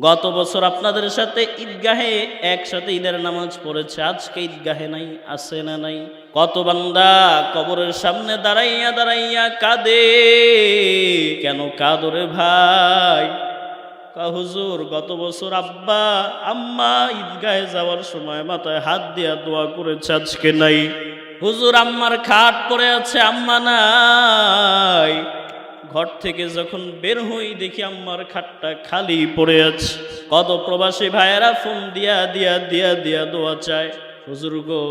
গত বছর আপনাদের সাথে ঈদগাহে একসাথে ঈদের নামাজ পড়েছে, আজকে ঈদগাহে নাই, আছে না নাই? কত বান্দা কবরের সামনে দাঁড়াইয়া দাঁড়াইয়া কাঁদে। কেন কাঁদো রে ভাই? হুজুর গত বছর আব্বা আম্মা ঈদগাহে যাওয়ার সময় মাথায় হাত দিয়া দোয়া করেছে, আজকে নাই। হুজুর আম্মার খাট পড়ে আছে, আম্মা নাই। ঘর থেকে যখন বের হই দেখি আম্মার খাটটা খালি পড়ে আছে। কত প্রবাসী ভাইয়েরা ফোন দিয়া দিয়া দিয়া দিয়া দোয়া চায়, হুজুর গো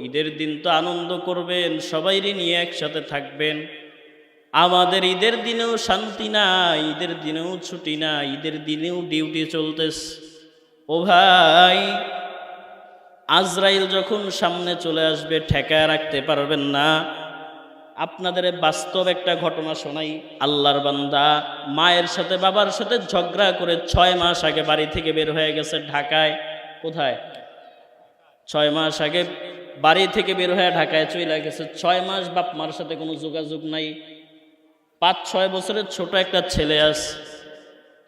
ঈদের দিন তো আনন্দ করবেন, সবাইরে নিয়ে একসাথে থাকবেন। আমাদের ঈদের দিনেও শান্তি নাই, ঈদের দিনেও ছুটি নাই, ঈদের দিনেও ডিউটি চলতেছে। ও ভাই, আজরাইল যখন সামনে চলে আসবে ঠেকায় রাখতে পারবেন না। আপনাদের বাস্তব একটা ঘটনা শোনাই। আল্লাহর বান্দা মায়ের সাথে বাবার সাথে ঝগড়া করে 6 মাস আগে বাড়ি থেকে বের হয়ে গেছে ঢাকায়। কোথায়? 6 মাস আগে বাড়ি থেকে বের হয়ে ঢাকায় চলে গেছে। 6 মাস বাপ মার সাথে কোনো যোগাযোগ নাই। 5-6 বছরের ছোট একটা ছেলে আছে।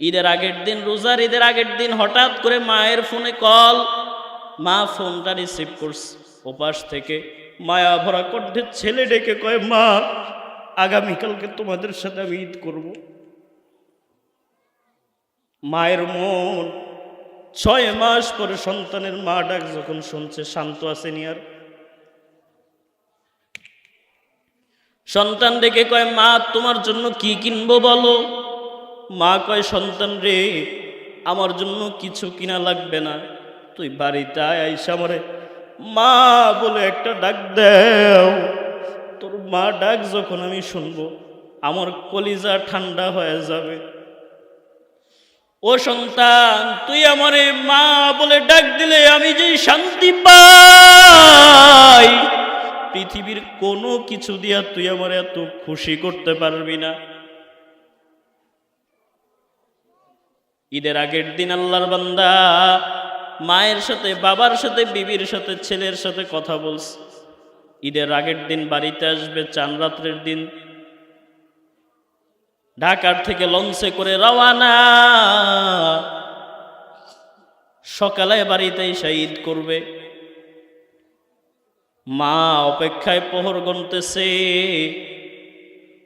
ঈদের আগের দিন, রোজার ঈদের আগের দিন হঠাৎ করে মায়ের ফোনে কল। মা ফোনটা রিসিভ করছে, ওপাশ থেকে মায়া ভরা কণ্ঠে ছেলে ডেকে কয়, মা আগামীকালকে তোমাদের সাথে আমি ঈদ করব। মায়ের মন 6 মাস পরে সন্তানের মা ডাক যখন শুনছে শান্ত আসেনি আর। সন্তান ডেকে কয়, মা তোমার জন্য কি কিনবো বলো। মা কয়, সন্তান রে আমার জন্য কিছু কিনা লাগবে না, তুই বাড়িতে আইসা আমারে মা বলে একটা ডাক দেও। তোর মা ডাক যখন আমি শুনবো আমার কলিজা ঠান্ডা হয়ে যাবে। ও সন্তান, তুই আমারে মা বলে ডাক দিলে আমি যে শান্তি পাই, পৃথিবীর কোনো কিছু দিয়া তুই আমার এত খুশি করতে পারবি না। ঈদের আগের দিন আল্লাহর বান্দা মায়ের সাথে বাবার সাথে বিবির সাথে ছেলের সাথে কথা বলছে। ঈদের আগের দিন বাড়িতে আসবে, চাঁদ রাত্রের দিন ঢাকার থেকে লঞ্চে করে রওয়ানা। সকালে বাড়িতে এসে ঈদ করবে। মা অপেক্ষায় প্রহর গুনতেছে,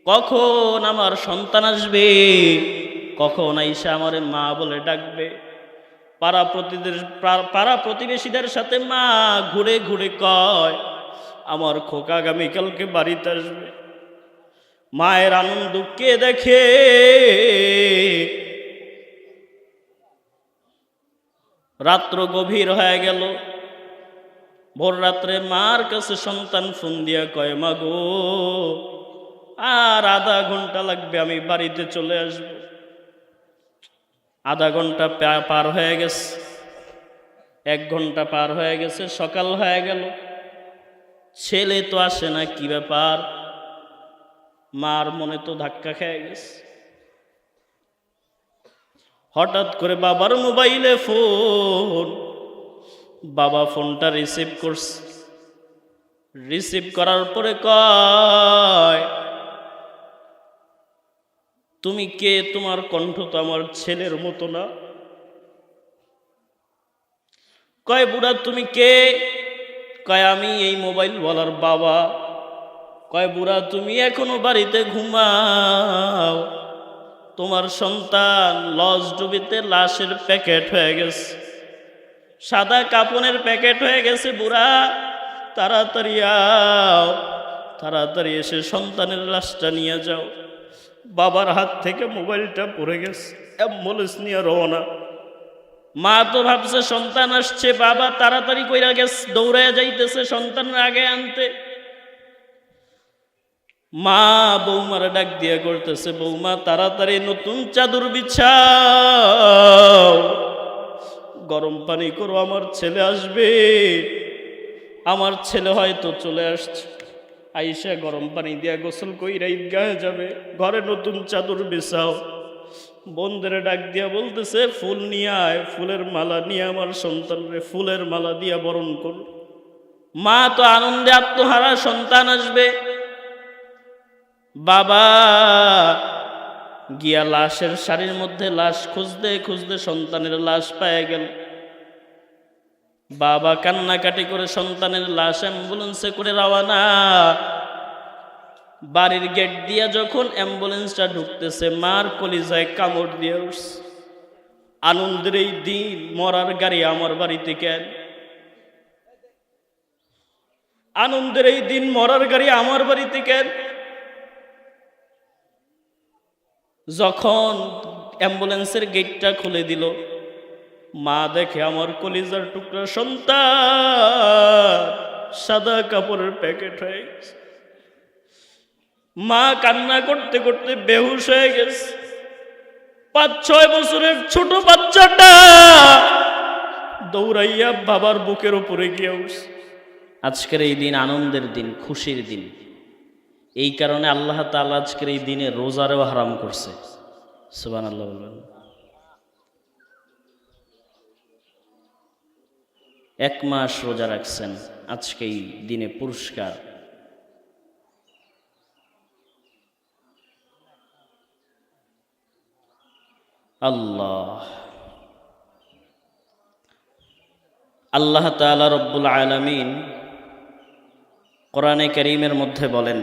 কখন আমার সন্তান আসবে, কখন আইসা আমারে মা বলে ডাকবে। পাড়া প্রতিবেশীদের সাথে মা ঘুরে ঘুরে কয়, আমার খোকা আগামীকালকে বাড়িতে আসবে। মায়ের আনন্দ কে দেখে? রাত্র গভীর হয়ে গেল। ভোর রাত্রে মার কাছে সন্তান ফোন দিয়া কয়, মা গো আর আধা ঘন্টা লাগবে, আমি বাড়িতে চলে আসব। আধা ঘন্টা পার হয়ে গেছে, 1 ঘন্টা পার হয়ে গেছে, সকাল হয়ে গেল, ছেলে তো আসে না, কি ব্যাপার? মার মনে তো ধাক্কা খেয়ে গেছে। হঠাৎ করে বাবার মোবাইলে ফোন। বাবা ফোনটা রিসিভ করছে। রিসিভ করার পরে কয়, তুমি কে? তোমার কণ্ঠ তো আমার ছেলের মতো না। কয়, বুড়া তুমি কে? কয়, আমি এই মোবাইল ওয়ালার বাবা। কয়, বুড়া তুমি এখনো বাড়িতে ঘুমাও, তোমার সন্তান লজ ডুবিতে লাশের প্যাকেট হয়ে গেছে, সাদা কাপনের প্যাকেট হয়ে গেছে। বুড়া তাড়াতাড়ি আও, তাড়াতাড়ি এসে সন্তানের লাশটা নিয়ে যাও। বাবার হাত থেকে মোবাইলটা পড়ে গেছে, অ্যাম্বুলেন্স নিয়ে রওনা। মা তো ভাবছে সন্তান আসছে, বাবা তাড়াতাড়ি কইরা গেছে, দৌড়াইয়া যাইতেছে সন্তানের আগে আনতে। মা বৌমারা ডাক দিয়া করতেছে, বৌমা তাড়াতাড়ি নতুন চাদর বিছাও, গরম পানি করো, আমার ছেলে আসবে। আমার ছেলে হয়তো চলে আসছে। আইসা গরম পানি দিয়া গোসল কইরা ঈদগাহে যাবে, ঘরে নতুন চাদর বিছাও। বন্ধুরে ডাক দিয়া বলতেছে, ফুল নিয়ে আয়, ফুলের মালা নিয়ে আমার সন্তানরে ফুলের মালা দিয়া বরণ কর। মা তো আনন্দে আত্মহারা, সন্তান আসবে। বাবা গিয়া লাশের শাড়ির মধ্যে লাশ খুঁজতে খুঁজতে সন্তানের লাশ পেয়ে গেল। বাবা কান্নাকাটি করে সন্তানের লাশ অ্যাম্বুলেন্সে করে রওনা। বাড়ির গেট দিয়া যখন অ্যাম্বুলেন্সটা ঢুকতেছে, মার কলিজায় কামড় দিয়ে উঠছে। আনন্দের এই দিন, মরার গাড়ি আমার বাড়িতে কেন? আনন্দের এই দিন, মরার গাড়ি আমার বাড়িতে কেন? যখন অ্যাম্বুলেন্সের গেটটা খুলে দিল, মা দেখে আমার কলিজার টুকরা সন্তান সাদা কাপড়ের প্যাকেট হয়ে গেছে। মা কান্না করতে করতে বেহুশ হয়ে গেছে। 5-6 বছরের ছোট বাচ্চাটা দৌড়াইয়া বাবার বুকের উপরে গিয়ে উঠছে। আজকের এই দিন আনন্দের দিন, খুশির দিন। এই কারণে আল্লাহ তাআলা আজকের এই দিনে রোজারও হারাম করছে। সুবহানাল্লাহ বলবেন। 1 মাস রোজা রাখছেন, আজকে এই দিনে পুরস্কার। আল্লাহ তাআলা রব্বুল আলামিন কোরআনে কারীমের মধ্যে বলেন,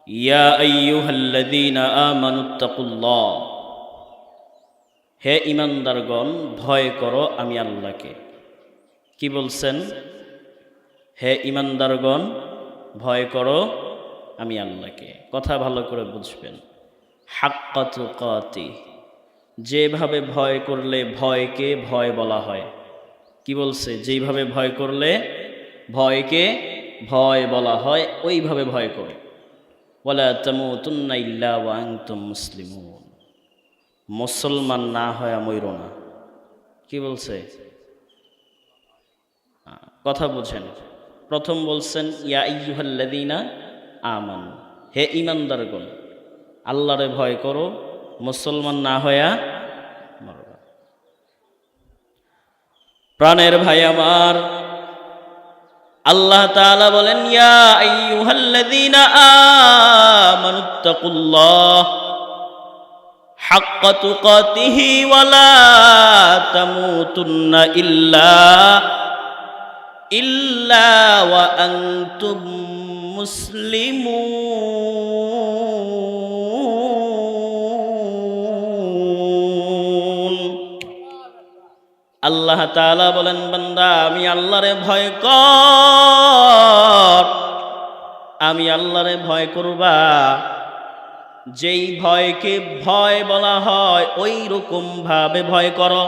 ইয়া আইয়ুহাল্লাযীনা আমানুত্তাকুল্লাহ, হে ঈমানদারগণ ভয় করো আমি আল্লাহকে। কি বলছেন? হে ঈমানদারগণ ভয় করো আমি আল্লাহকে। কথা ভালো করে বুঝবেন। হাক্কা তুকাতি, যেভাবে ভয় করলে ভয়কে ভয় বলা হয়। কি বলছে? যেইভাবে ভয় করলে ভয়কে ভয় বলা হয়, ওইভাবে ভয় করো। ওয়ালা তামুতুন্না ইল্লা ওয়া আনতুম মুসলিমুন, মুসলমান না হয় মইরো না। কি বলছে? কথা বুঝেন। প্রথম বলছেন ইয়া আইয়ুহাল্লাযীনা আমানু, হে ঈমানদারগণ আল্লাহরে ভয় করো, মুসলমান না হইয়া মরবা। প্রাণের ভাই আমার, আল্লাহ তাআলা বলেন ইয়া আইয়ুহাল্লাযীনা আমানুত্তাকুল্লাহ হাক্কা তুকাতিহি ওয়া লা তামুতুন্না ইল্লা ওয়া আনতুম মুসলিমুন। আল্লাহ তাআলা বলেন, বান্দা আমি আল্লাহরে ভয় কর, আমি আল্লাহরে ভয় করবা। যেই ভয়কে ভয় বলা হয় ওই রকম ভাবে ভয় করো।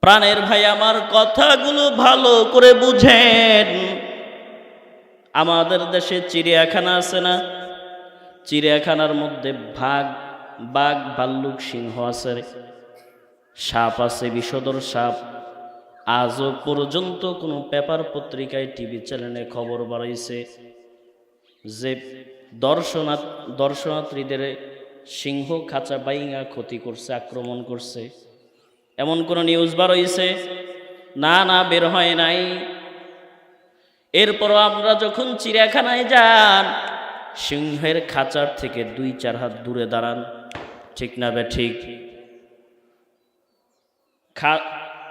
প্রাণের ভাই আমার, কথাগুলো ভালো করে বুঝেন। আমাদের দেশে চিড়িয়াখানা আছে না? চিড়িয়াখানার মধ্যে বাঘ, ভাল্লুক, সিংহ আছে, সাপ আছে, বিষধর সাপ। আজও পর্যন্ত কোনো পেপার পত্রিকায়, টিভি চ্যানেলে খবর বাড়াইছে যে দর্শনার্থীদের সিংহ খাঁচা বাইঙা ক্ষতি করছে, আক্রমণ করছে? এমন কোন নিউজ বার হইছে? না, বের হয় নাই। এরপরও আমরা যখন চিড়িয়াখানায় যান, সিংহের খাঁচার থেকে 2-4 হাত দূরে দাঁড়ান, ঠিক না বে ঠিক?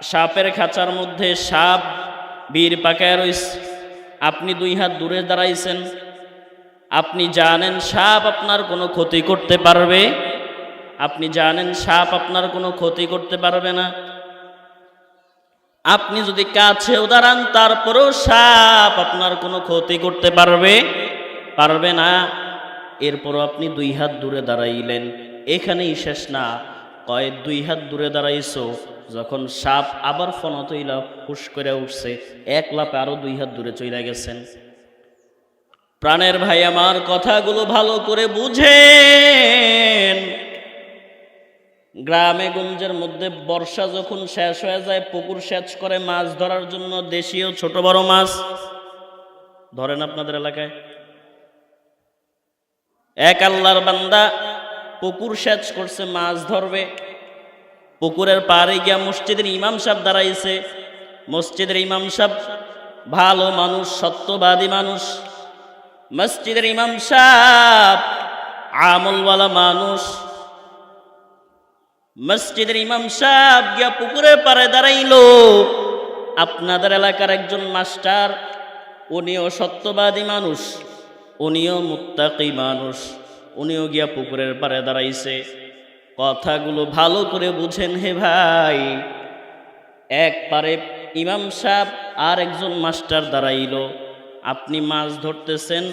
সাপের খাঁচার মধ্যে সাপ বীর পাকায় রইছে, আপনি 2 হাত দূরে দাঁড়াইছেন, আপনি জানেন সাপ আপনার কোনো ক্ষতি করতে পারবে? আপনি জানেন সাপ আপনার কোনো ক্ষতি করতে পারবে না। আপনি যদি কাছেও দাঁড়ান, তারপরেও সাপ আপনার কোনো ক্ষতি করতে পারবে না। এরপরও আপনি 2 হাত দূরে দাঁড়াইলেন। এখানেই শেষ না, কয় 2 হাত দূরে দাঁড়াইছো, যখন সাপ আবার ফনতইলা হুশ করে উঠছে, 1 লাফে আরো 2 হাত দূরে চলে গেছেন। প্রাণের ভাই আমার, কথাগুলো ভালো করে বুঝেন। গ্রামে গঞ্জের মধ্যে বর্ষা যখন শেষ হয়ে যায়, পুকুর সেচ করে মাছ ধরার জন্য, দেশীয় ছোট বড় মাছ ধরেন আপনাদের এলাকায়? এক আল্লাহর বান্দা পুকুর সেচ করছে, মাছ ধরবে। পুকুরের পাড়ে গিয়া মসজিদের ইমাম সাহেব দাঁড়াইছে। মসজিদের ইমাম সাহেব ভালো মানুষ, সত্যবাদী মানুষ। মসজিদের ইমাম সাহেব আমলওয়ালা মানুষ, মসজিদের ইমাম সাহেব গিয়া পুকুরের পাড়ে দাঁড়াইলো। আপনাদের এলাকার একজন মাস্টার, উনিও সত্যবাদী মানুষ, উনিও মুত্তাকি মানুষ, উনিও গিয়া পুকুরের পাড়ে দাঁড়াইছে। কথাগুলো ভালো করে বুঝেন হে ভাই। এক পারে ইমাম সাহেব আর একজন মাস্টার দাঁড়াইলো। আপনি মাছ ধরতেছেন,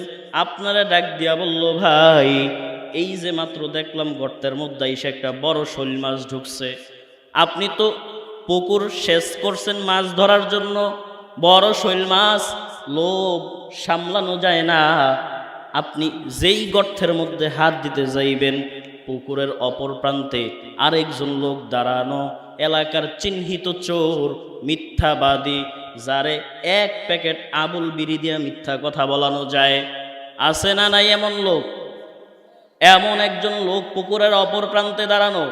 আপনারা ডাক দিয়া বলল, ভাই এই যে মাত্র দেখলাম গর্তের মধ্যে এসে একটা বড় শৈল মাছ ঢুকছে। আপনি তো পুকুর সেচ করছেন মাছ ধরার জন্য, বড় শৈল মাছ, লোভ সামলানো যায় না। আপনি যেই গর্তের মধ্যে হাত দিতে যাইবেন, পুকুরের অপর প্রান্তে আরেকজন লোক দাঁড়ানো, এলাকার চিহ্নিত চোর, মিথ্যাবাদী, যারে এক প্যাকেট আবুল বিড়ি দিয়া মিথ্যা কথা বলানো যায়। আছে না নাই এমন লোক? এমন একজন লোক পুকুরের অপর প্রান্তে দাঁড়ানো।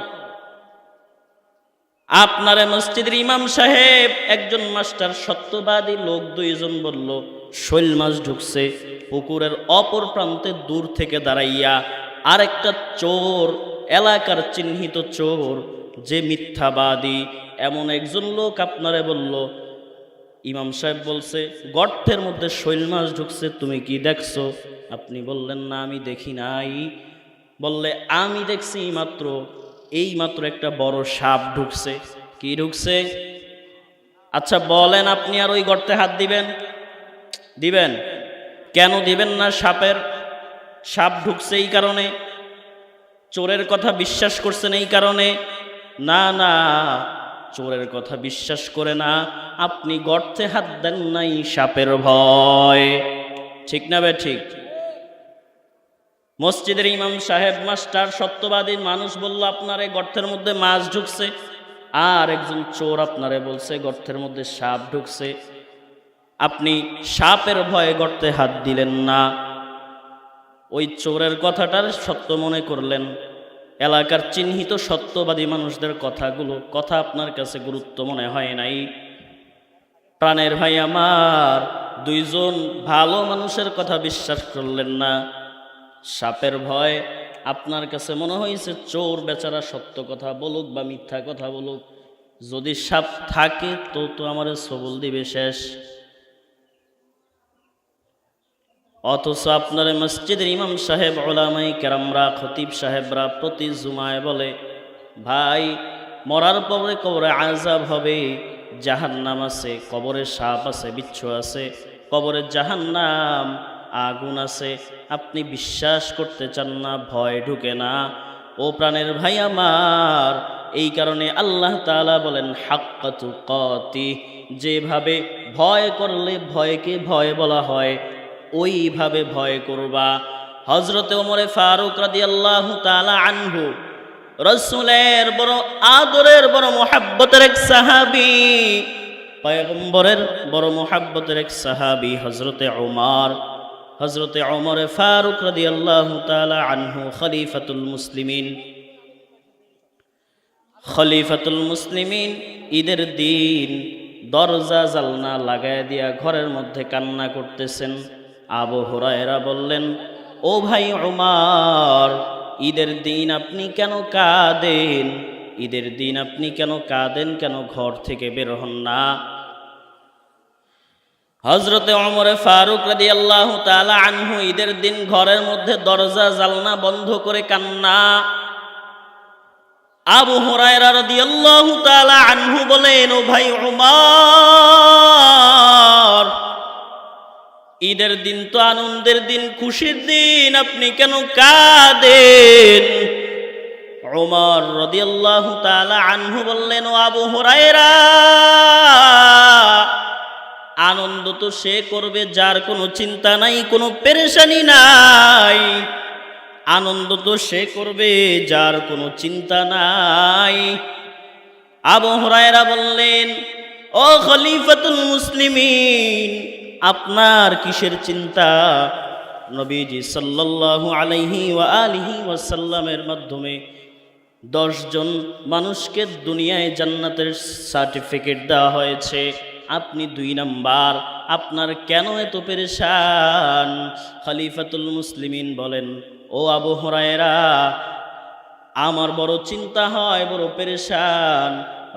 আপনারে মসজিদের ইমাম সাহেব, একজন মাস্টার, সত্যবাদী লোক দুইজন বলল শৈল মাছ ঢুকছে। পুকুরের অপর প্রান্তে দূর থেকে দাঁড়াইয়া আরেকটা চোর, এলাকার চিহ্নিত চোর, যে মিথ্যাবাদী, এমন একজন লোক আপনারে বলল, ইমাম সাহেব বলছে গর্তের মধ্যে শৈল মাছ ঢুকছে, তুমি কি দেখছো? আপনি বললেন না, আমি দেখি নাই। বললে আমি দেখছি মাত্র, এই মাত্র একটা বড় সাপ ঢুকছে। কি ঢুকছে? আচ্ছা বলেন, আপনি আর ওই গর্তে হাত দিবেন? দিবেন? কেন দিবেন না? সাপ ঢুকছে এই কারণে, চোরের কথা বিশ্বাস করছেন এই কারণে? না না, চোরের কথা বিশ্বাস করে না, আপনি গর্তে হাত দেন নাই সাপের ভয়। ঠিক না বে ঠিক? মসজিদের ইমাম সাহেব, মাস্টার, সত্যবাদী মানুষ বলল আপনার এই গর্তের মধ্যে মাছ ঢুকছে, আর একজন চোর আপনারে বলছে গর্তের মধ্যে সাপ ঢুকছে। আপনি সাপের ভয়ে গর্তে হাত দিলেন না, ওই চোরের কথাটার সত্য মনে করলেন। এলাকার চিহ্নিত সত্যবাদী মানুষদের কথা আপনার কাছে গুরুত্ব মনে হয় নাই। প্রাণের ভাই আমার, দুইজন ভালো মানুষের কথা বিশ্বাস করলেন না, সাপের ভয় আপনার কাছে মনে হয়েছে চোর বেচারা সত্য কথা বলুক বা মিথ্যা কথা বলুক, যদি সাপ থাকে তো আমারে সবল দিবে শেষ। অথচ আপনার মসজিদের ইমাম সাহেব, ওলামায়ে কেরামরা, খতিব সাহেবরা প্রতি জুমায় বলে, ভাই মরার পরে কবরে আযাব হবে, জাহান্নাম আছে, কবরে সাপ আছে, বিচ্ছু আছে, কবরে জাহান্নাম, আগুন আছে। আপনি বিশ্বাস করতে চান না, ভয় ঢুকে না। ও প্রাণের ভাই আমার, এই কারণে আল্লাহ তাআলা বলেন হাক্কা তুকাতি, যেভাবে ভয় করলে ভয়কে ভয় বলা হয়, ওইভাবে ভয় করবা। হযরতে ওমরে ফারুক রাদিয়াল্লাহু তাআলা আনহু, রাসূলের বড় আদরের, বড় মুহাব্বতের এক সাহাবী, পয়গম্বরের বড় মুহাব্বতের এক সাহাবী হযরতে ওমর ফারুক রাদিয়াল্লাহু তাআলা আনহু খলিফাতুল মুসলিমিন, ঈদের দিন দরজা জালনা লাগায় দিয়া ঘরের মধ্যে কান্না করতেছেন। আবু হুরায়রা বললেন, ও ভাই ওমর, ঈদের দিন আপনি কেন কাঁদেন? ঈদের দিন আপনি কেন কাঁদেন? কেন ঘর থেকে বের হন না? হযরতে ওমর ফারুক রাদিয়াল্লাহু তাআলা আনহু ঈদের দিন ঘরের মধ্যে দরজা জালনা বন্ধ করে কান্না। আবু হুরায়রা রাদিয়াল্লাহু তাআলা আনহু বলেন, ও ভাই ওমর, ঈদের দিন তো আনন্দের দিন, খুশির দিন, আপনি কেন কাঁদেন? ওমর রাদিয়াল্লাহু তাআলা আনহু বললেন, ও আবু হুরায়রা, আনন্দ তো সে করবে যার কোনো চিন্তা নাই, কোনো পেরেশানি নাই। আনন্দ তো সে করবে যার কোনো চিন্তা নাই। আবু হুরায়রা বললেন, ও খলিফাতুল মুসলিমিন, আপনার কিসের চিন্তা? নবীজি সাল্লাল্লাহু আলাইহি ওয়া আলিহি ওয়াসাল্লামের মাধ্যমে 10 জন মানুষকে দুনিয়ায় জান্নাতের সার্টিফিকেট দেওয়া হয়েছে। আপনি 2 নাম্বার, আপনার কেন এত পেরেশান? খলিফাতুল মুসলিমিন বলেন, ও আবু হুরায়রা, আমার বড় চিন্তা হয়, বড় পেরেশান।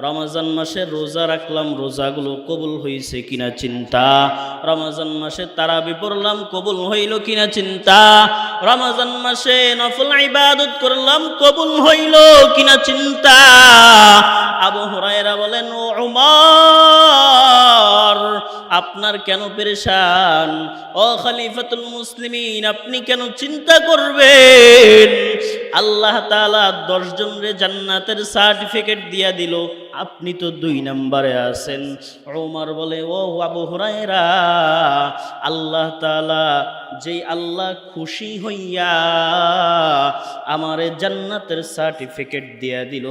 রমজান মাসে রোজা রাখলাম, রোজাগুলো কবুল হয়েছে কিনা চিন্তা। রমজান মাসে তারাবি পড়লাম, কবুল হইল কিনা চিন্তা। রমজান মাসে নফল ইবাদত করলাম, কবুল হইল কিনা চিন্তা। আবু হুরায়রা বলেন, ও উমর, আপনার কেন পেরেশান? ও খলিফাতুল মুসলিমিন, আপনি কেন চিন্তা করবেন? আল্লাহ তাআলা 10 জনরে জান্নাতের সার্টিফিকেট দিয়া দিল, আপনি তো 2 নম্বরে আছেন। ওমর বলে, ও আবু হুরায়রা, আল্লাহ তাআলা, যেই আল্লাহ খুশি হইয়া আমারে জান্নাতের সার্টিফিকেট দিয়া দিল,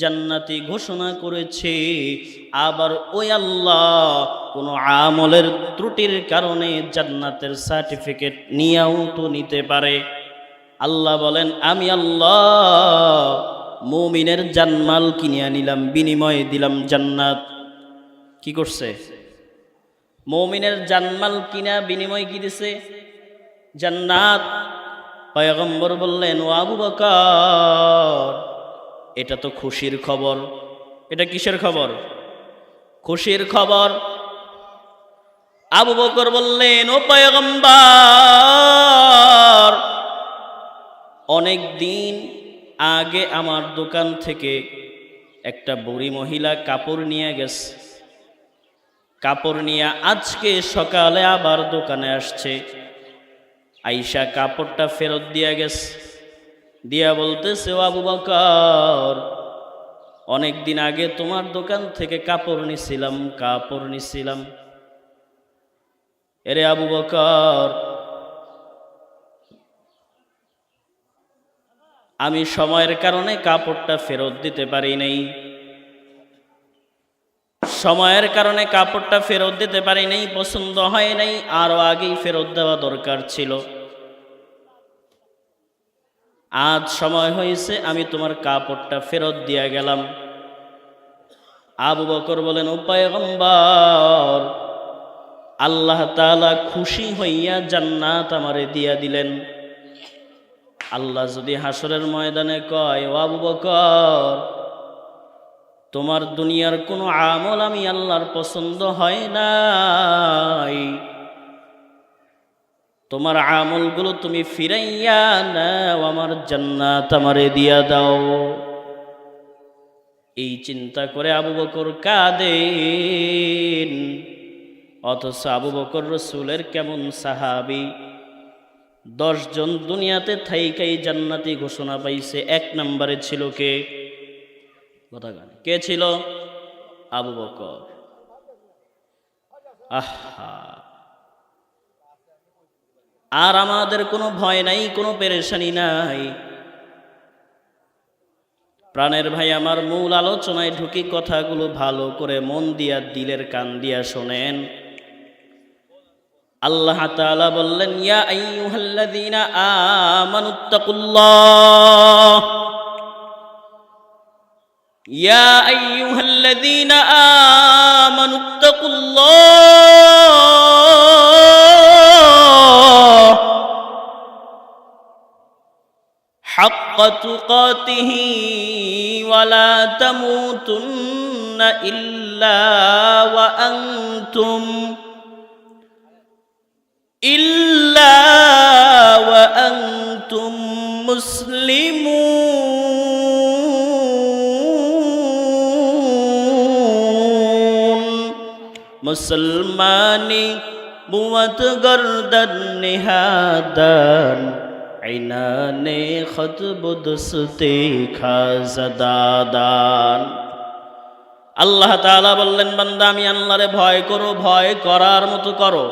জান্নাতি ঘোষণা করেছে, আবার ওই আল্লাহ কোন আমলের ত্রুটির কারণে জান্নাতের সার্টিফিকেট নিয়েও তো নিতে পারে। আল্লাহ বলেন, আমি আল্লাহ মুমিনের জানমাল কিনে নিলাম, বিনিময়ে দিলাম জান্নাত। কি করছে? মুমিনের জানমাল কিনা বিনিময় কি দিছে? জান্নাত। পয়গম্বর বললেন, ও আবু বকর, এটা তো খুশির খবর। এটা কিসের খবর? খুশির খবর। আবু বকর বললেন, ও পয়গম্বর, অনেক দিন আগে আমার দোকান থেকে একটা বুড়ি মহিলা কাপড় নিয়ে গেছে। কাপড় নিয়ে আজকে সকালে আবার দোকানে আসছে। আইসা কাপড়টা ফেরত দিয়া গেছে। দিয়া বলতেছে, ও আবু বকর, অনেক দিন আগে তোমার দোকান থেকে কাপড় নিছিলাম। এরে আবু বকর, আমি সময়ের কারণে কাপড়টা ফেরত দিতে পারি নাই। সময়ের কারণে কাপড়টা ফেরত দিতে পারি নাই, পছন্দ হয় নাই, আরো আগেই ফেরত দেওয়া দরকার ছিল। আজ সময় হয়েছে, আমি তোমার কাপড়টা ফেরত দিয়া গেলাম। আবু বকর বলেন, ও পয়গম্বর, আল্লাহ তাআলা খুশি হইয়া জান্নাত আমারে দিয়া দিলেন। আল্লাহ যদি হাসরের ময়দানে কয়, ও আবু বকর, তোমার দুনিয়ার কোনো আমল আমি আল্লাহর পছন্দ হয় নাই, তোমার আমলগুলো তুমি ফিরাইয়া নাও, আমার জান্নাত আমারে দিয়া দাও। এই চিন্তা করে আবু বকর কাঁদেন। অথচ আবু বকর রাসূলের কেমন সাহাবী, 10 জন দুনিয়াতে থাইকাই জান্নাতি ঘোষণা পাইছে। 1 নম্বরে ছিল কে? কে ছিল? আবু বকর। আহা, আর আমাদের কোনো ভয় নাই, কোনো পেরেশানি নাই। প্রাণের ভাই আমার, মূল আলোচনায় ঢুকি, কথাগুলো ভালো করে মন দিয়া, দিলের কান দিয়া শোনেন। আল্লাহ তাআলা বললেন, ইয়া আইয়ুহাল্লাযীনা আমানুত্তাকুল্লাহ, ইয়া আইয়ুহাল্লাযীনা আমানুত্তাকুল্লাহ হাক্কা তুকাতিহি ওয়া লা তামুতুন্না ইল্লা ওয়া আনতুম মুসলিমুন। মুসলমানি বুয়াত গর্দন নিহাদান, ইনানে খতব দস্তে খাজদাদান। আল্লাহ তাআলা বললেন, বান্দা, আমি আল্লাহরে ভয় করো, ভয় করার মতো করো।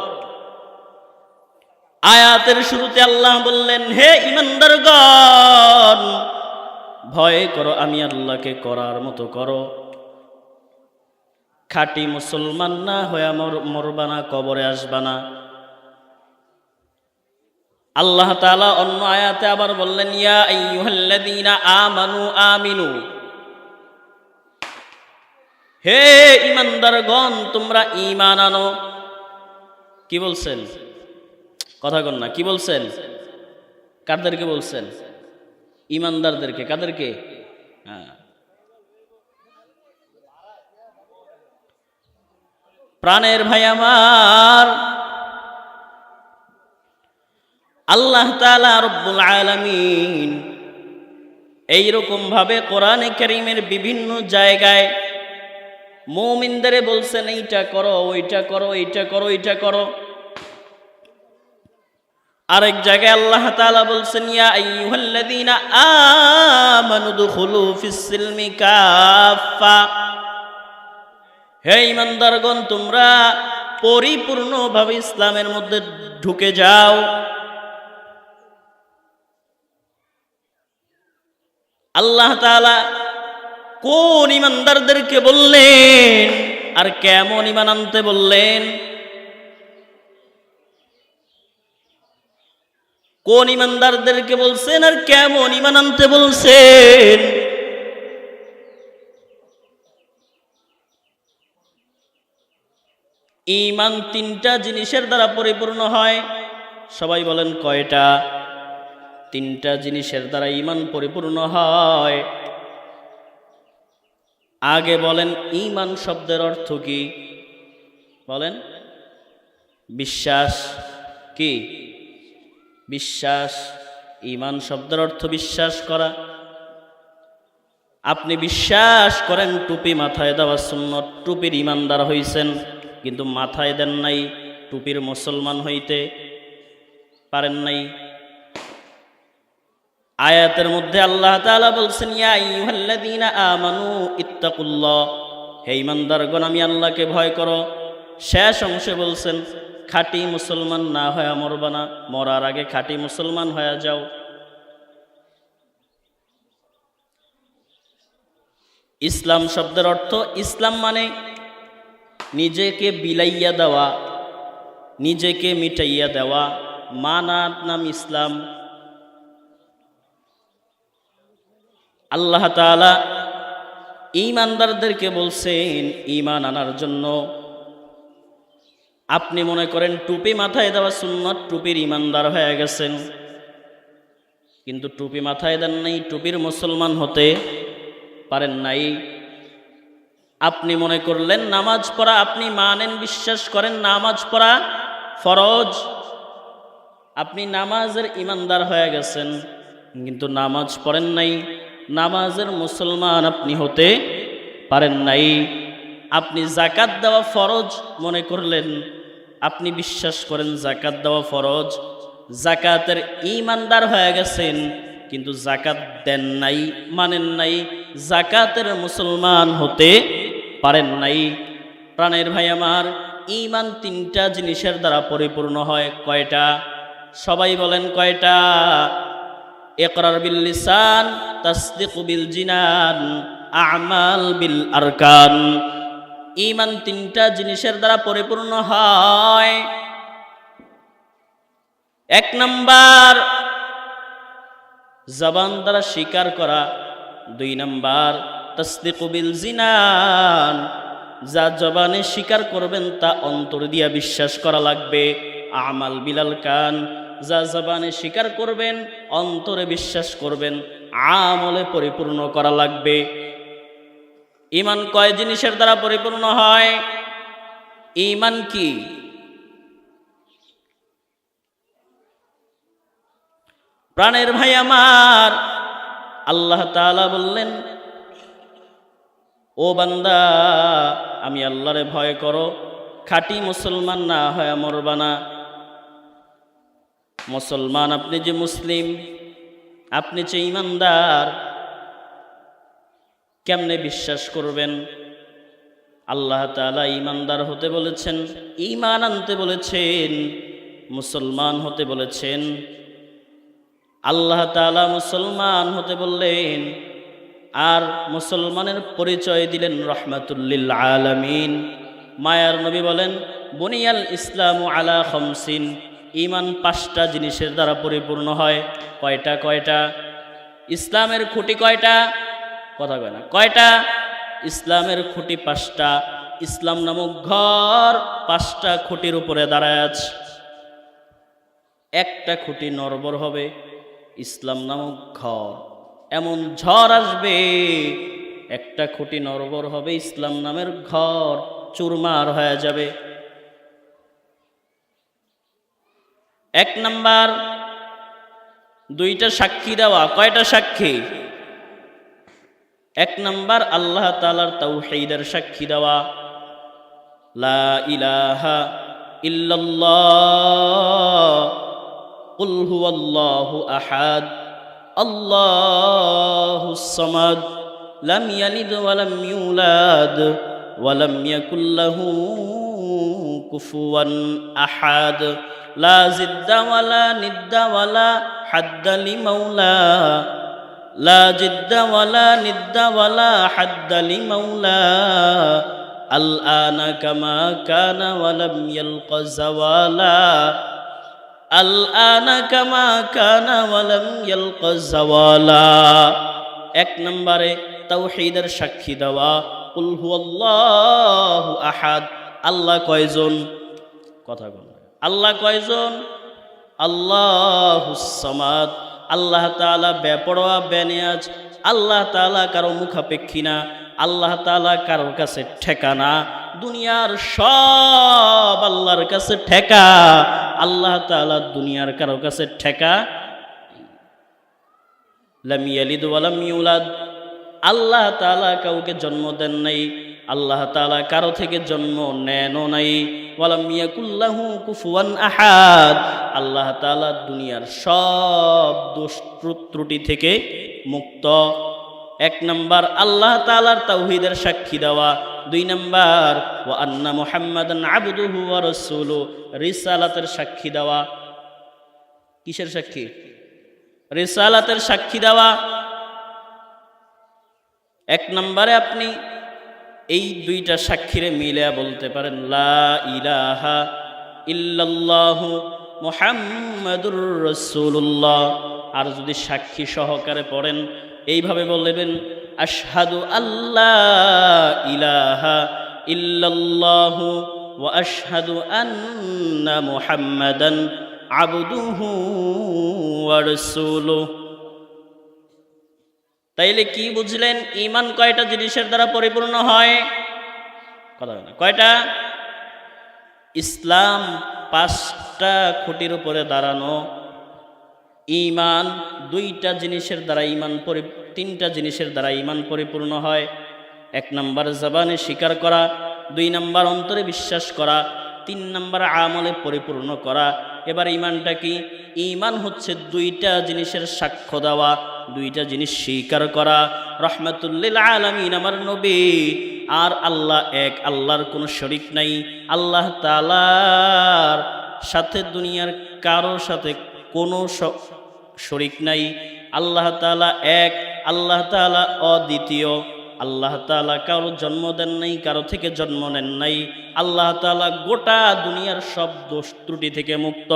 আয়াতের শুরুতে আল্লাহ বললেন, হে ঈমানদারগণ, ভয় করো, আমি আল্লাহকে করার মতো করো। খাঁটি মুসলমান না হয়ে মরবানা, কবরে আসবানা। আল্লাহ তাআলা অন্য আয়াতে আবার বললেন, ইয়া আইয়ুহাল্লাযীনা আমানু আমিনু, হে ইমানদারগণ তোমরা ঈমান আনো। কি বলছেন? কথা কন না, কি বলছেন? কাদেরকে বলছেন? ইমানদারদেরকে। কাদেরকে? হ্যাঁ, প্রাণের ভাই আমার, আল্লাহ তাআলা রব্বুল আলামিন এইরকম ভাবে কোরআনে কারীমের বিভিন্ন জায়গায় মুমিনদের বলছেন এইটা করো, ওইটা করো, এইটা করো, এইটা করো। আরেক জায়গায় আল্লাহ তাআলা বলছেন ইয়া আইয়ুহাল্লাযীনা আমানু দুখুলু ফিস-সিলমি কাফা, হে ঈমানদারগণ তোমরা পরিপূর্ণভাবে ইসলামের মধ্যে ঢুকে যাও। আল্লাহ তাআলা কোন ঈমানদারদেরকে বললেন আর কেমন ঈমান আনতে বললেন? কোন ঈমানদারদেরকে বলছেন আর কেমন ঈমান আনতে বলছেন? ঈমান তিনটা জিনিসের দ্বারা পরিপূর্ণ হয়। সবাই বলেন কয়টা? তিনটা জিনিসের দ্বারা ঈমান পরিপূর্ণ হয়। আগে বলেন ঈমান শব্দের অর্থ কি? বলেন। বিশ্বাস। কি? বিশ্বাস। ঈমান শব্দের অর্থ বিশ্বাস করা। আপনি বিশ্বাস করেন টুপি মাথায় দেওয়া সুন্নত, টুপির ঈমানদার হইছেন, কিন্তু মাথায় দেন নাই, টুপির মুসলমান হইতে পারেন নাই। আয়াতের মধ্যে আল্লাহ তাআলা বলছেন ইয়া আইয়ুহাল্লাযীনা আমানু ইত্তাকুল্লাহ, হে ঈমানদারগণ আমি আল্লাহকে ভয় করো। শেষ অংশে বলছেন খাঁটি মুসলমান না হয়ে মরবা না, মরার আগে খাঁটি মুসলমান হয়ে যাও। ইসলাম শব্দের অর্থ, ইসলাম মানে নিজেকে বিলাইয়া দেওয়া, নিজেকে মিটাইয়া দেওয়া, মানার নাম ইসলাম। আল্লাহ তাআলা ঈমানদারদেরকে বলছেন ঈমান আনার জন্য। আপনি মনে করেন টুপি মাথায় দেওয়া সুন্নত, টুপির ঈমানদার হয়ে গেছেন, কিন্তু টুপি মাথায় দেন নাই, টুপির মুসলমান হতে পারেন নাই। আপনি মনে করলেন নামাজ পড়া, আপনি মানেন, বিশ্বাস করেন নামাজ পড়া ফরজ, আপনি নামাজের ঈমানদার হয়ে গেছেন, কিন্তু নামাজ পড়েন নাই, নামাজের মুসলমান আপনি হতে পারেন নাই। আপনি যাকাত দেওয়া ফরজ মনে করলেন, আপনি বিশ্বাস করেন যাকাত দেওয়া ফরজ, যাকাতের ঈমানদার হয়ে গেছেন, কিন্তু যাকাত দেন নাই, মানেন নাই, যাকাতের মুসলমান হতে পারেন নাই। প্রাণের ভাই আমার, ঈমান তিনটা জিনিসের দ্বারা পরিপূর্ণ হয়। কয়টা? সবাই বলেন কয়টা? ইকরার বিল লিসান, তাসদীক বিল জিনান, আমাল বিল আরকান। ঈমান তিনটা জিনিসের দ্বারা পরিপূর্ণ হয়। এক নাম্বার জবান দ্বারা স্বীকার করা, দুই নাম্বার তাসদীক বিল জিনান, যা জবানে স্বীকার করবেন তা অন্তর দিয়া বিশ্বাস করা লাগবে। আমাল বিল আরকান, যা জবানে স্বীকার করবেন অন্তরে বিশ্বাস করবেন, আমলে পরিপূর্ণ করা লাগবে। ঈমান কয় জিনিসের দ্বারা পরিপূর্ণ হয়? ঈমান কি? প্রাণের ভাই আমার, আল্লাহ তাআলা বললেন ও বান্দা আমি আল্লাহরে ভয় করো, খাঁটি মুসলমান না হয় মরবা না। মুসলমান আপনি যে মুসলিম, আপনি যে ঈমানদার, কেমনে বিশ্বাস করবেন? আল্লাহ তাআলা ঈমানদার হতে বলেছেন, ঈমান আনতে বলেছেন, মুসলমান হতে বলেছেন। আল্লাহ তাআলা মুসলমান হতে বললেন, আর মুসলমানের পরিচয় দিলেন রাহমাতুল লিল আলামিন। মায়ার নবী বলেন বুনিয়াল ইসলামু আলা খামসিন, ঈমান পাঁচটা জিনিসের দ্বারা পরিপূর্ণ হয়। কয়টা? কয়টা? ইসলামের খুঁটি কয়টা? কথা কয় না, কয়টা? ইসলামের খুঁটি 5টা, ইসলাম নামক ঘর 5টা খুঁটির উপরে দাঁড়ায় আছে। একটা খুঁটি নড়বড় হবে, ইসলাম নামক ঘর, এমন ঝড় আসবে, একটা খুঁটি নড়বড় হবে, ইসলাম নামের ঘর চুরমার হয়ে যাবে। 1 নাম্বার, 2টা সাক্ষী দেওয়া। কয়টা সাক্ষী? 1 নাম্বার আল্লাহ তাআলার তাওহীদের সাক্ষী দেওয়া, লা ইলাহা ইল্লাল্লাহ, কুল হুয়াল্লাহু আহাদ, আল্লাহুস সামাদ, লাম ইয়ালিদ ওয়া লাম ইউলাদ ওয়া লাম ইয়াকুল লাহু কুফুয়ান আহাদ, লা জিদ্দা ওয়া লা নিদ্দা ওয়া লা হাদ্দা লিমাওলা, লা জিদ্দা ওয়া লা নিদ্দা ওয়া লা হাদ্দা লিমাওলা, আল আনা কামা কানা ওয়া লাম ইয়ালকা যাওয়ালা, আল আনা কামা কানা ওয়া লাম ইয়ালকা যাওয়ালা। 1 নম্বরে তাওহীদের সাক্ষী দেওয়া, কুল হুয়াল্লাহু আহাদ, আল্লাহ কয়জন? কথা বল, আল্লাহ কয়জন? আল্লাহুস সামাদ, আল্লাহ তাআলা বেপরোয়া বেনিয়াজ, আল্লাহ তাআলা কারো মুখাপেক্ষী না, আল্লাহ তাআলা কারোর কাছে ঠেকা না, দুনিয়ার সব আল্লাহর কাছে ঠেকা, আল্লাহ তাআলা দুনিয়ার কারোর কাছে ঠেকা। লাম ইয়ালিদ ওয়া লাম ইউলাদ, আল্লাহ তাআলা কাউকে জন্ম দেন নাই, আল্লাহ তাআলা কারো থেকে জন্ম নেনও নাই। ওয়ালাম ইয়াকুল লাহু কুফুয়ান আহাদ, আল্লাহ তাআলা দুনিয়ার সব দোষ ত্রুটি থেকে মুক্ত। 1 নাম্বার আল্লাহ তাআলার তাওহীদের সাক্ষী দেওয়া। 2 নাম্বার ওয়া আন্না মুহাম্মাদান আবদুহু ওয়া রাসূলুহু, রিসালাতের সাক্ষী দেওয়া। কিসের সাক্ষী? রিসালাতের সাক্ষী দেওয়া। 1 নম্বরে আপনি এই 2টা সাক্ষীরে মিলে বলতে পারেন লা ইলাহা ইল্লাল্লাহু মুহাম্মাদুর রাসূলুল্লাহ। আর যদি সাক্ষী সহকারে পড়েন এইভাবে বলবেন আশহাদু আল্লা ইলাহা ইল্লাল্লাহু ওয়া আশহাদু আন্না মুহাম্মাদান আবদুহু ওয়া রাসূলুহু। তাইলে কি বুঝলেন? ঈমান কয়টা জিনিসের দ্বারা পরিপূর্ণ হয়? কথা বলেন, কয়টা? ইসলাম 5টা খুঁটির উপরে দাঁড়ানো, ঈমান 2টা জিনিসের দ্বারা ঈমান 3টা জিনিসের দ্বারা ঈমান পরিপূর্ণ হয়। 1 নাম্বার জবানে স্বীকার করা, 2 নাম্বার অন্তরে বিশ্বাস করা, 3 নাম্বার আমলে পরিপূর্ণ করা। এবার ঈমানটা কি? ঈমান হচ্ছে 2টা জিনিসের সাক্ষ্য দেওয়া, 2টা জিনিস স্বীকার করা, রহমাতুল লিল আলামিন আমার নবী, আর আল্লাহ এক, আল্লাহর কোনো শরীক নাই, আল্লাহ তাআলার সাথে দুনিয়ার কারো সাথে কোনো শরীক নাই, আল্লাহ তাআলা এক, আল্লাহ তাআলা অদ্বিতীয়, আল্লাহ তাআলা কারো জন্ম দেন নাই, কারো থেকে জন্ম নেন নাই, আল্লাহ তাআলা গোটা দুনিয়ার সব দোষ ত্রুটি থেকে মুক্ত।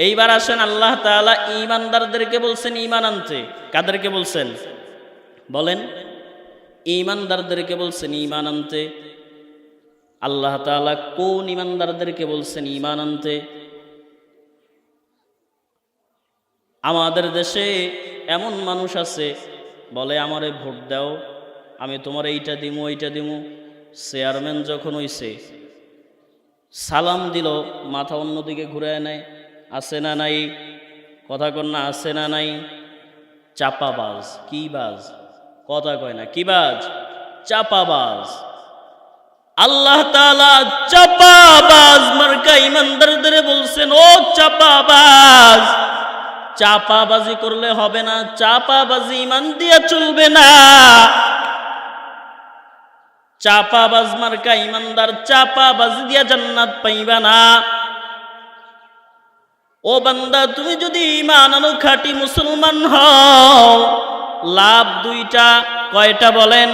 এইবার আসেন, আল্লাহ তাআলা ঈমানদারদেরকে বলছেন ঈমান আনতে। কাদেরকে বলছেন বলেন? ঈমানদারদেরকে বলছেন ঈমান আনতে। আল্লাহ তাআলা কোন ঈমানদারদেরকে বলছেন ঈমান আনতে? আমাদের দেশে এমন মানুষ আছে বলে আমারে ভোট দাও, আমি তোমার এইটা দিমু ওইটা দিমু। চেয়ারম্যান যখন হইছে সালাম দিল মাথা অন্যদিকে ঘুরে নেয়। আছে না নাই? কথা কন না, আছে না নাই? চাপাবাজ। কি বাজ? কথা কয় না, কি বাজ? চাপাবাজ। আল্লাহ তাআলা চাপাবাজ মার্কা ঈমানদারদের বলছেন, ও চাপাবাজ, চাপাবাজি করলে হবে না, চাপাবাজি ঈমান দিয়া চলবে না। চাপাবাজ মার্কা ঈমানদার চাপাবাজি দিয়া জান্নাত পাইবা না। ও বান্দা, তুমি যদি ঈমান আনো, খাঁটি মুসলমান হও, লাভ 2টা। কয়টা বলেন?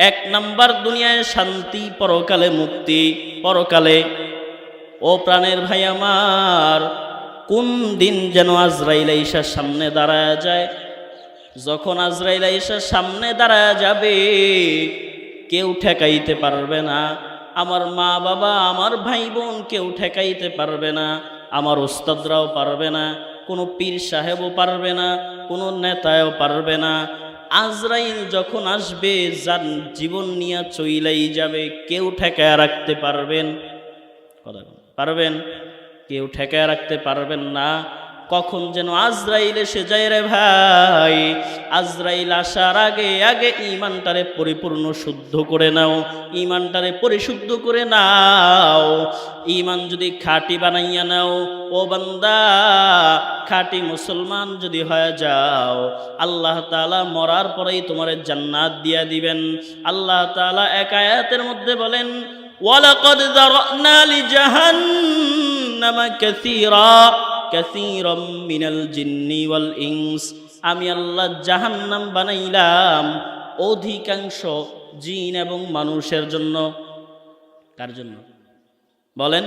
1 নাম্বার দুনিয়ায় শান্তি, পরকালে মুক্তি। পরকালে, ও প্রাণের ভাই আমার, কোন দিন যেন আজরাইল আইসার সামনে দাঁড়ায় যায়। যখন আজরাইল আইসার সামনে দাঁড়ায় যাবে, কেউ ঠেকাইতে পারবে না। আমার মা বাবা, আমার ভাই বোন কেউ ঠেকাইতে পারবে না, আমার ওস্তাদরাও পারবে না, কোনো পীর সাহেবও পারবে না, কোনো নেতাও পারবে না। আজরাইল যখন আসবে, যার জীবন নিয়ে চইলাই যাবে, কেউ ঠেকায় রাখতে পারবেন? কথা পারবেন? কেউ ঠেকায় রাখতে পারবেন না। কখন যেন আজরাইল এসে যায় রে ভাই, আজরাইল আসার আগে আগে ঈমানটারে পরিপূর্ণ শুদ্ধ করে নাও, ঈমানটারে পরিশুদ্ধ করে নাও। ঈমান যদি খাঁটি বানাইয়া নাও, ও বান্দা, খাঁটি মুসলমান যদি হয়ে যাও, আল্লাহ তাআলা মরার পরেই তোমার জান্নাত দিয়া দিবেন। আল্লাহ তাআলা এক আয়াতের মধ্যে বলেন, ওয়ালাকাদ যারানা লিজাহান্নামা কাসীরাম মিনাল জিন্নি ওয়াল ইনস। আমি আল্লাহ জাহান্নাম বানাইলাম অধিকাংশ জিন এবং মানুষের জন্য। কার জন্য বলেন?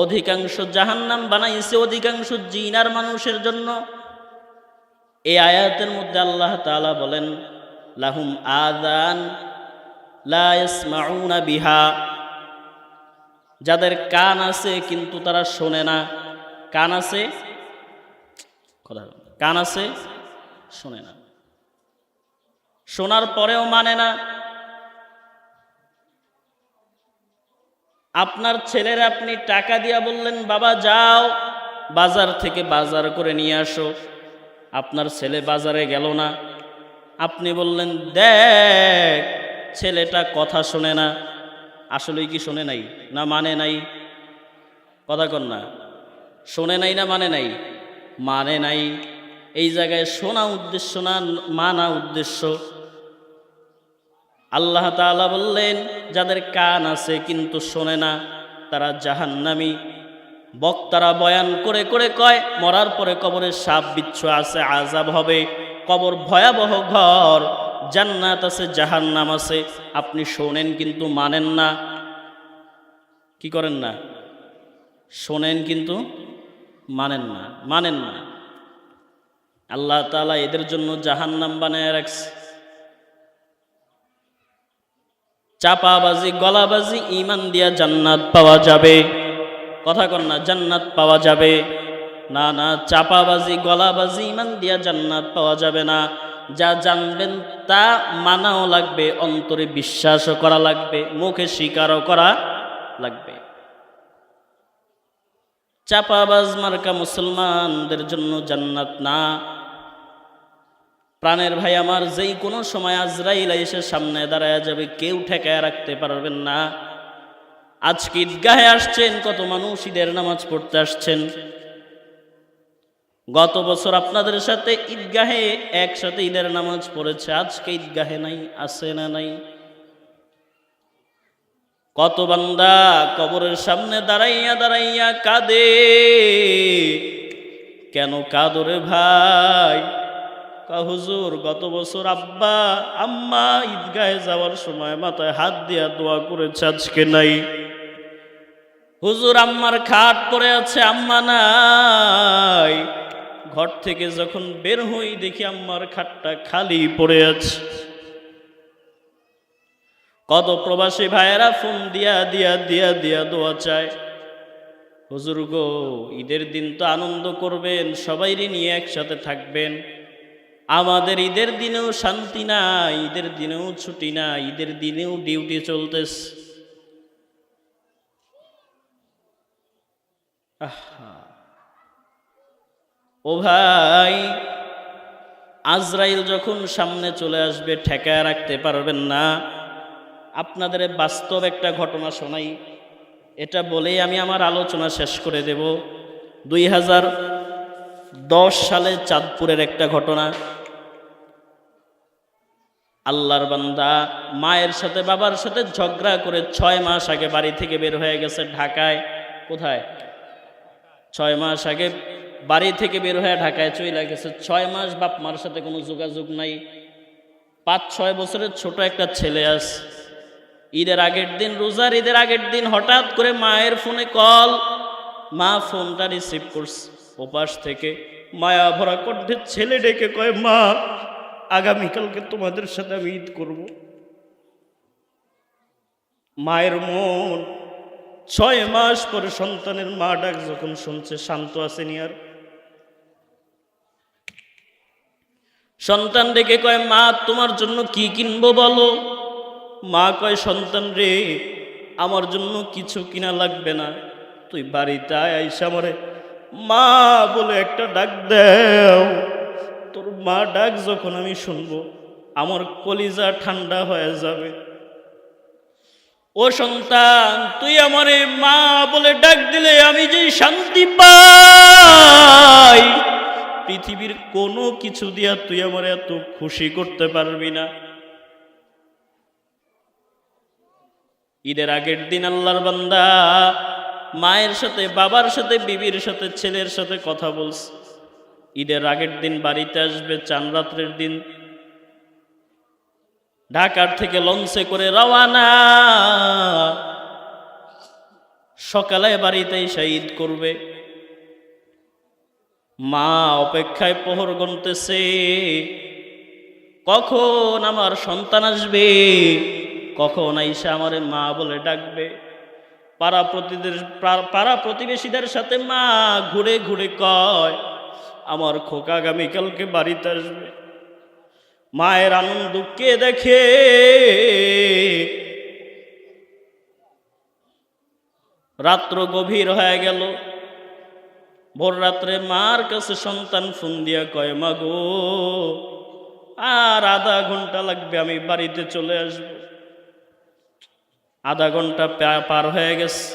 অধিকাংশ জাহান্নাম বানাইছে অধিকাংশ জিন আর মানুষের জন্য। এই আয়াতের মধ্যে আল্লাহ তাআলা বলেন, লাহুম আযান লা ইয়াসমাউনা বিহা, যাদের কান আছে কিন্তু তারা শোনে না। কান আছে, কথা কান আছে, শোনে না, শোনার পরেও মানে না। আপনার ছেলের আপনি টাকা দিয়া বললেন, বাবা যাও বাজার থেকে বাজার করে নিয়ে আসো। আপনার ছেলে বাজারে গেল না, আপনি বললেন, দেখ ছেলেটা কথা শোনে না। আসলেই কি শোনে নাই না মানে নাই? কথা কন না, শোনে নাই না মানে নাই? মানে নাই। এই জায়গায় শোনা উদ্দেশ্য না, মানা উদ্দেশ্য। আল্লাহ তাআলা বললেন, যাদের কান আছে কিন্তু শোনে না তারা জাহান্নামী। বক্তারা বয়ান করে করে কয়, মরার পরে কবরে সাপ বিচ্ছু আছে, আযাব হবে, কবর ভয়াবহ ঘর, জান্নাত আছে জাহান্নাম আছে। আপনি শোনেন কিন্তু মানেন না। কি করেন না? শোনেন কিন্তু মানেন না, মানেন না। আল্লাহ তাআলা এদের জন্য জাহান্নাম বানায় রাখছে। চাপাবাজি, গলাবাজি, ঈমান দিয়া জান্নাত পাওয়া যাবে। কথা কন না, জান্নাত পাওয়া যাবে না। না, চাপাবাজি, গলাবাজি, ঈমান দিয়া জান্নাত পাওয়া যাবে না। যা জানবেন তা মানাও লাগবে, অন্তরে বিশ্বাসও করা লাগবে, মুখে স্বীকারও করা লাগবে। চাপাবাজ মার্কা মুসলমানদের জন্য জান্নাত না। প্রাণের ভাই আমার, যেই কোনো সময় আজরাইল এসে সামনে দাঁড়ায় যাবে, কেউ ঠেকায় রাখতে পারবেন না। আজকে ঈদগাহে আসছেন, কত মানুষ ঈদের নামাজ পড়তে আসছেন। গত বছর আপনাদের সাথে ঈদগাহে একসাথে ঈদের নামাজ পড়েছে, আজকে ঈদগাহে নাই, আছে না নাই? কত বান্দা কবরের সামনে দাঁড়াইয়া দাঁড়াইয়া কাঁদে। কেন কাঁদো রে ভাই? হুজুর, গত বছর আব্বা আম্মা ঈদগাহে যাওয়ার সময় মাথায় হাত দিয়া দোয়া করেছে, আজকে নাই। হুজুর, আম্মার খাট পড়ে আছে, আম্মা নাই। ঘর থেকে যখন বের হই দেখি আম্মার খাটটা খালি পড়ে আছে। কত প্রবাসী ভাইয়েরা ফোন দিয়া দিয়া দিয়া দিয়া দোয়া চায়, হুজুর গো, ঈদের দিন তো আনন্দ করবেন, সবাইরে নিয়ে একসাথে থাকবেন। আমাদের ঈদের দিনেও শান্তি নাই, ঈদের দিনেও ছুটি নাই, ঈদের দিনেও ডিউটি চলতেছে। ও ভাই, আজরাইল যখন সামনে চলে আসবে, ঠেকায় রাখতে পারবেন না। আপনাদের বাস্তব একটা ঘটনা শোনাই, এটা বলেই আমি আমার আলোচনা শেষ করে দেব। 2010 সালে চাঁদপুরের একটা ঘটনা। আল্লাহর বান্দা মায়ের সাথে বাবার সাথে ঝগড়া করে 6 মাস আগে বাড়ি থেকে বের হয়ে গেছে ঢাকায়। কোথায়? 6 মাস আগে বাড়ি থেকে বের হয়ে ঢাকায় চলে গেছে। 6 মাস বাপ মার সাথে কোনো যোগাযোগ নাই। 5-6 বছরের ছোট একটা ছেলে আছে। ঈদের আগের দিন, রোজার ঈদের আগের দিন হঠাৎ করে মায়ের ফোনে কল, মা ফোনটা রিসিভ করছে, ওপাশ থেকে মায়া ভরা কণ্ঠে ছেলে ডেকে কয়, মা আগামীকালকে তোমাদের সাথে আমি ঈদ করব। মায়ের মন 6 মাস পরে সন্তানের মা ডাক যখন শুনছে শান্ত আসেনি আর। সন্তান ডেকে কয়, মা তোমার জন্য কি কিনবো বলো। মা কয়, সন্তান রে আমার জন্য কিছু কিনা লাগবে না, তুই বাড়িতে আইসা আমারে মা বলে একটা ডাক দেও। তোর মা ডাক যখন আমি শুনবো আমার কলিজা ঠান্ডা হয়ে যাবে। ও সন্তান, তুই আমারে মা বলে ডাক দিলে আমি যে শান্তি পাই, পৃথিবীর কোনো কিছু দিয়া তুই আমার এত খুশি করতে পারবি না। ঈদের আগের দিন আল্লাহর বান্দা মায়ের সাথে, বাবার সাথে, বিবির সাথে, ছেলের সাথে কথা বলছে। ঈদের আগের দিন বাড়িতে আসবে, চাঁদ রাত্রের দিন ঢাকার থেকে লঞ্চে করে রওয়ানা, সকালে বাড়িতে এসে ঈদ করবে। মা অপেক্ষায় প্রহর গুনতেছে, কখন আমার সন্তান আসবে, কখন আইসা আমারে মা বলে ডাকবে। পাড়া প্রতিবেশীদের সাথে মা ঘুরে ঘুরে কয়, আমার খোকা আগামীকালকে বাড়িতে আসবে। মায়ের আনন্দ কে দেখে? রাত্র গভীর হয়ে গেল। ভোর রাত্রে মার কাছে সন্তান ফোন দিয়া কয়, মা গো আর আধা ঘন্টা লাগবে, আমি বাড়িতে চলে আসব। আধা ঘন্টা পার হয়ে গেছে,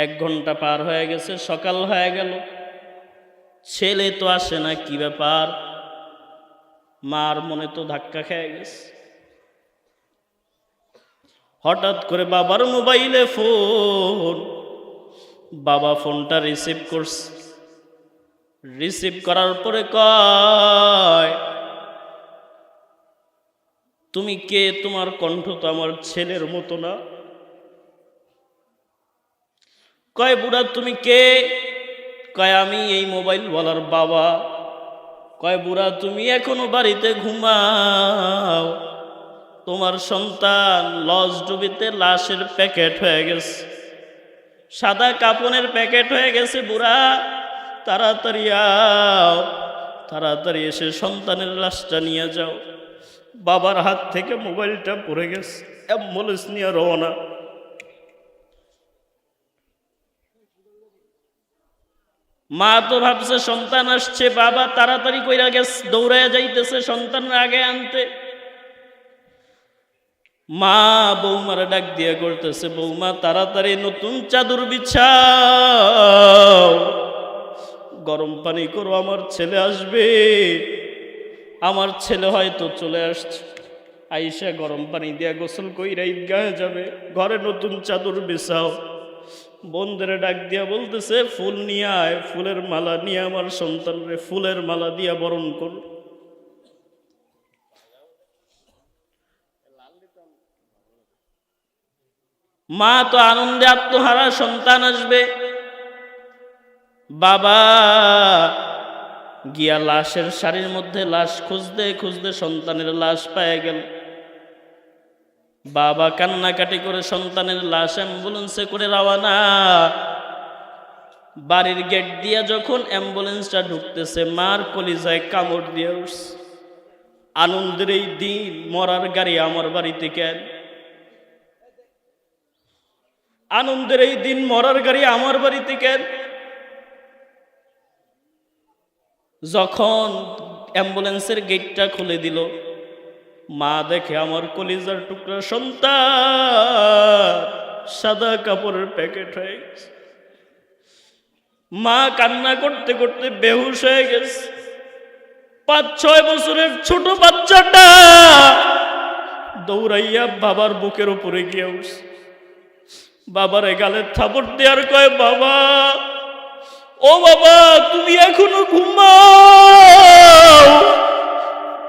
1 ঘন্টা পার হয়ে গেছে, সকাল হয়ে গেল, ছেলে তো আসে না, কি ব্যাপার? মার মনে তো ধাক্কা খেয়ে গেছে। হঠাৎ করে বাবার মোবাইলে ফোন, বাবা ফোনটা রিসিভ করছে। রিসিভ করার পরে কয়, তুমি কে? তোমার কণ্ঠ তো আমার ছেলের মতো না। কয়, বুড়া তুমি কে? কয়, আমি এই মোবাইল ওয়ালার বাবা। কয়, বুড়া তুমি এখনো বাড়িতে ঘুমাও, তোমার সন্তান লজ ডুবিতে লাশের প্যাকেট হয়ে গেছে, সাদা কাপনের প্যাকেট হয়ে গেছে। বুড়া তাড়াতাড়ি আও, তাড়াতাড়ি এসে সন্তানের লাশটা নিয়ে যাও। বাবার হাত থেকে মোবাইলটা পড়ে গেছে, অ্যাম্বুলেন্স নিয়ে রওনা। মা তো ভাবছে সন্তান আসছে, বাবা তাড়াতাড়ি কইরা গেছে, দৌড়াইয়া যাইতেছে সন্তানের আগে আনতে। মা বৌমার ডাক দিয়া করতেছে, বৌমা তাড়াতাড়ি নতুন চাদর বিছাও, গরম পানি করো, আমার ছেলে আসবে। আমার ছেলে হয়তো চলে আসছে। আইসা গরম পানি দিয়া গোসল কইরা ঈদগাহে যাবে, ঘরে নতুন চাদর বিছাও। বন্ধুরে ডাক দিয়া বলতেছে, ফুল নিয়ে আয়, ফুলের মালা নিয়ে আমার সন্তানরে ফুলের মালা দিয়া বরণ কর। মা তো আনন্দে আত্মহারা, সন্তান আসবে। বাবা গিয়া লাশের শাড়ির মধ্যে লাশ খুঁজতে খুঁজতে সন্তানের লাশ পায় গেল। বাবা কান্নাকাটি করে সন্তানের লাশ অ্যাম্বুলেন্সে করে রওয়ানা। বাড়ির গেট দিয়া যখন অ্যাম্বুলেন্সটা ঢুকতেছে, মার কলিজায় কামড় দিয়ে উঠছে। আনন্দের এই দিন, মরার গাড়ি আমার বাড়িতে কেন? আনন্দের এই দিন, মরার গাড়ি আমার বাড়িতে কেন? যখন অ্যাম্বুলেন্সের গেটটা খুলে দিল, মা দেখে আমার কলিজার টুকরা সন্তান সাদা কাপড়ের প্যাকেট হয়ে গেছে। মা কান্না করতে করতে বেহুশ হয়ে গেছে। 5-6 বছরের ছোট বাচ্চাটা দৌড়াইয়া বাবার বুকের উপরে গিয়ে উঠছে। বাবার গালে থাপড় দেওয়ার কয়, বাবা ও বাবা তুমি এখনো ঘুমাও।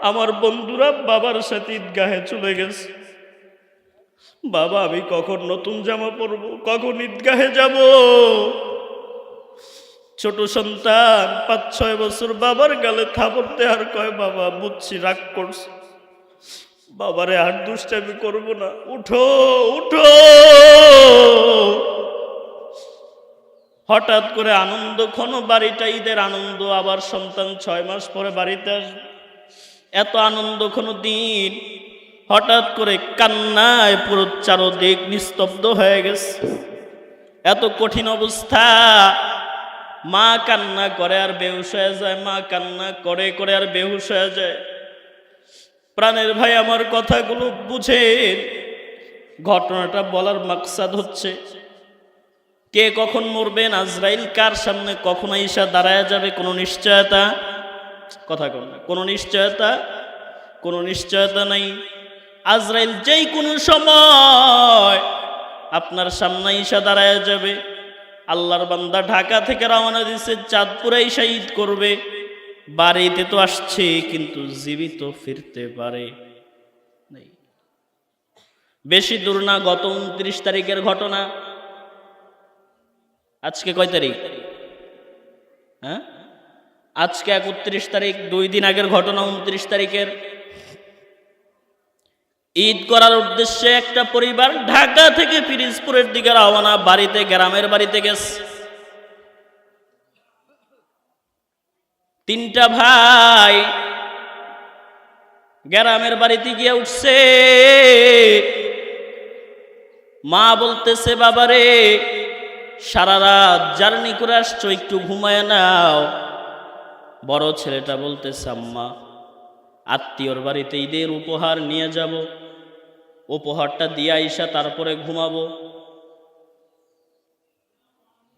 আমার বন্ধুরা বাবার সাথে ঈদগাহে চলে গেছে। বাবা আমি কখন নতুন জামা পরবো, কখন ঈদগাহে যাব? ছোট সন্তান 5-6 বছর বাবার গালে থাপড় দেওয়ার কয়, বাবা বুঝছি রাগ করছে, বাবারে আর দুষ্টামি করব না, উঠো উঠো। হঠাৎ করে আনন্দ ক্ষণ, বাড়িটা ঈদের আনন্দ, আবার সন্তান 6 মাস পরে বাড়িতে আসবে, এত আনন্দ ক্ষণ দিন হঠাৎ করে কান্নায় পুরো চারদিক নিস্তব্ধ হয়ে গেছে। এত কঠিন অবস্থা, মা কান্না করে আর বেহুশ হয়ে যায়, মা কান্না করে করে আর বেহুশ হয়ে যায়। প্রাণের ভাই আমার কথাগুলো বুঝেন। ঘটনাটা বলার মাকসাদ হচ্ছে, কে কখন মরবেন, আজরাইল কার সামনে কখন আইসা দাঁড়ায় যাবে, কোনো নিশ্চয়তা, কথা কন না, কোনো নিশ্চয়তা নাই। আজরাইল যেই কোনো সময় আপনার সামনে আইসা দাঁড়ায় যাবে। আল্লাহর বান্দা ঢাকা থেকে রওনা দিছে, চাঁদপুরে আইসা ঈদ করবে, বাড়িতে তো আসছে কিন্তু জীবিত ফিরতে পারে নাই। বেশি দূর না, গত 29 তারিখের ঘটনা। আজকে কয় তারিখ? হ্যাঁ, আজকে 31 তারিখ, 2 দিন আগের ঘটনা। 29 তারিখের ঈদ করার উদ্দেশ্যে একটা পরিবার ঢাকা থেকে পিরিজপুরের দিকে রওনা, বাড়িতে, গ্রামের বাড়িতে গেছে। 3টা ভাই গ্রামের বাড়িতে গিয়ে উঠছে। মা বলতেছে, বাবারে সারা রাত জার্নি করে আসছো, একটু ঘুমায় নাও। বড় ছেলেটা বলতেছে, আম্মা আত্মীয়র বাড়িতে ঈদের উপহার নিয়ে যাব, উপহারটা দিয়ে আইসা তারপরে ঘুমাবো।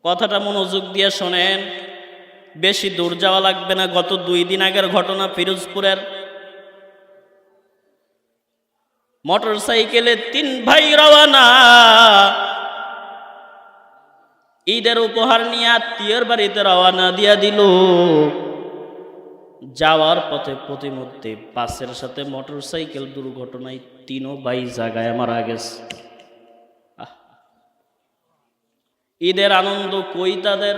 কথাটা মনোযোগ দিয়ে শোনেন, বেশি দূর যাওয়া লাগবে না। গত 2 দিন আগের ঘটনা, পিরোজপুরের। মোটর সাইকেলে 3 ভাই রওনা, ঈদের উপহার নিয়ে আত্মীয়র বাড়িতে রওনা দিয়া দিল। যাওয়ার পথে প্রতিমধ্যে বাসের সাথে মোটর সাইকেল দুর্ঘটনায় 3 ভাই জায়গায় মারা গেছে। ঈদের আনন্দ কই তাদের?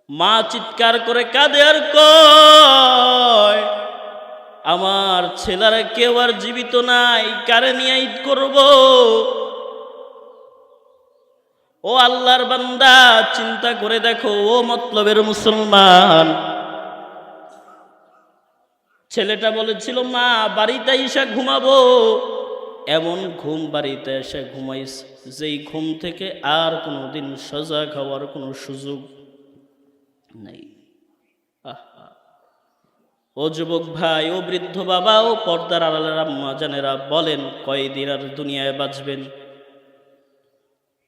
মা চিৎকার করে কাঁদে আর কয়, আমার ছেলেরা কেউ আর জীবিত নাই, কারে নিয়ে ঈদ করব? ও আল্লাহর বান্দা, চিন্তা করে দেখো, ও মতলবের মুসলমান। ছেলেটা বলেছিল, মা বাড়িতে এসে ঘুমাবো। এমন ঘুম বাড়িতে এসে ঘুমাইস যেই ঘুম থেকে আর কোনোদিন সজাগ হওয়ার কোনো সুযোগ নেই। ও যুবক ভাই, ও বৃদ্ধ বাবা, ও পর্দার আড়ালের আম্মা জানেরা, বলেন কয়দিন আর দুনিয়ায় বাঁচবেন?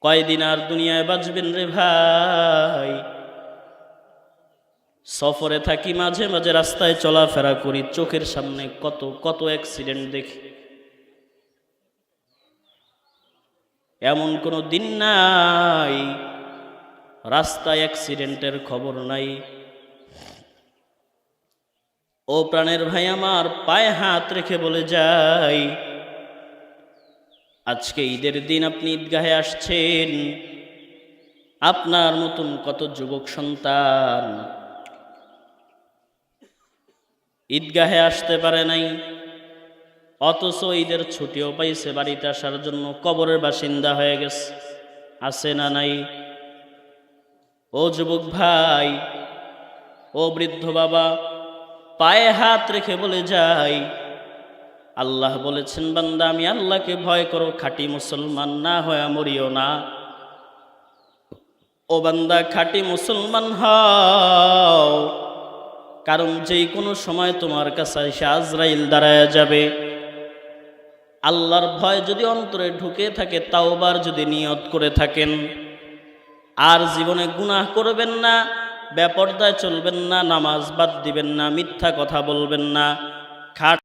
কয়দিন আর দুনিয়ায় বাঁচবেন রে ভাই? সফরে থাকি, মাঝে মাঝে রাস্তায় চলাফেরা করি, চোখের সামনে কত কত অ্যাক্সিডেন্ট দেখি। এমন কোনো দিন নাই রাস্তায় অ্যাক্সিডেন্টের খবর নাই। ও প্রাণের ভাই আমার, পায়ে হাত রেখে বলে যাই, আজকে ঈদের দিন আপনি ঈদগাহে আসছেন, আপনার মতন কত যুবক সন্তান ঈদগাহে আসতে পারে নাই, অথচ ঈদের ছুটিও পাইছে, বাড়িতে আসার জন্য কবরের বাসিন্দা হয়ে গেছে। আছে না নাই? ও যুবক ভাই, ও বৃদ্ধ বাবা, পায়ে হাত রেখে বলে যাই, আল্লাহ বলেছেন, বান্দা আমি আল্লাহকে ভয় করো, খাঁটি মুসলমান না হয়ে মরিও না। ও বান্দা, খাঁটি মুসলমান হও, কারণ যেই কোনো সময় তোমার কাছে এসে আজরাইল দাঁড়ায় যাবে। আল্লাহর ভয় যদি অন্তরে ঢুকে থাকে, তাওবার যদি নিয়ত করে থাকেন, আর জীবনে গুনাহ করবেন না, বেপরদায় চলবেন না, নামাজ বাদ দিবেন না, মিথ্যা কথা বলবেন না,